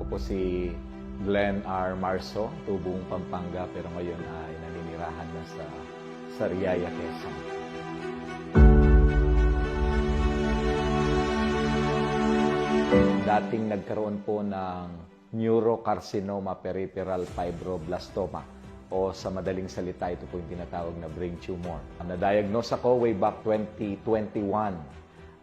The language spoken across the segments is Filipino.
po si Glenn R. Marso, Tubong, Pampanga, pero ngayon ay naninirahan na sa Sariaya, Quezon. Dating nagkaroon po ng neurocarcinoma peripheral fibroblastoma o sa madaling salita, ito po yung tinatawag na brain tumor. Na-diagnose ako way back 2021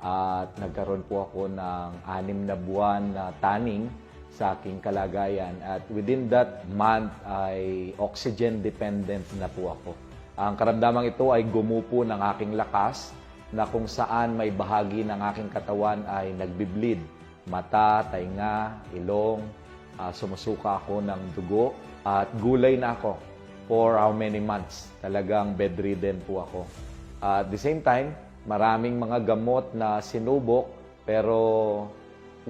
at nagkaroon po ako ng 6 na buwan na taning sa aking kalagayan at within that month ay oxygen dependent na po ako. Ang karamdamang ito ay gumupo ng aking lakas na kung saan may bahagi ng aking katawan ay nagbi-bleed. Mata, tainga, ilong, sumusuka ako ng dugo at gulay na ako for how many months. Talagang bedridden po ako. At the same time, maraming mga gamot na sinubok pero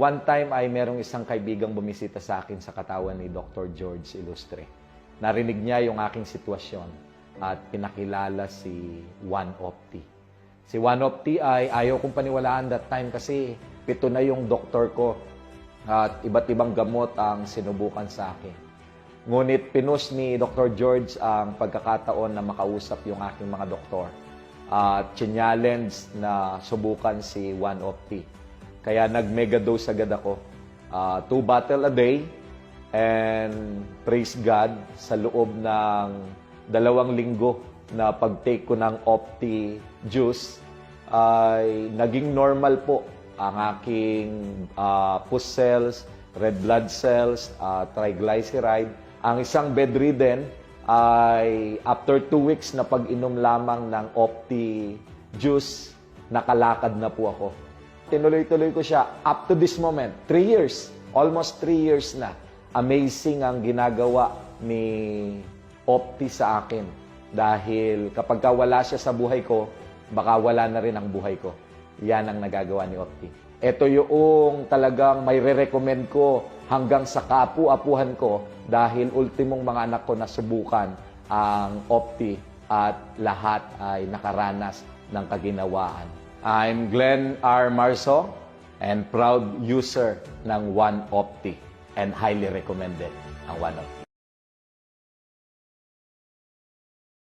one time ay merong isang kaibigang bumisita sa akin sa katawan ni Dr. George Ilustre. Narinig niya yung aking sitwasyon at pinakilala si Juan Opti. Si Juan Opti ay ayaw kong paniwalaan that time kasi 7 na yung doktor ko at iba't ibang gamot ang sinubukan sa akin. Ngunit pinush ni Dr. George ang pagkakataon na makausap yung aking mga doktor at challenge na subukan si Juan Opti. Kaya nag-megadose agad ako. 2 bottle a day and praise God sa loob ng 2 linggo na pag-take ko ng Opti juice ay naging normal po ang aking pus cells, red blood cells, triglyceride. Ang isang bedridden ay after 2 weeks na pag-inom lamang ng Opti juice, nakalakad na po ako. Tinuloy-tuloy ko siya up to this moment, 3 years, almost 3 years na. Amazing ang ginagawa ni Opti sa akin. Dahil kapag wala siya sa buhay ko, baka wala na rin ang buhay ko. Yan ang nagagawa ni Opti. Ito yung talagang may re-recommend ko hanggang sa kaapu-apuhan ko dahil ultimong mga anak ko nasubukan ang Opti at lahat ay nakaranas ng kaginawaan. I'm Glenn R. Marso and proud user ng One Opti and highly recommended ang One Opti.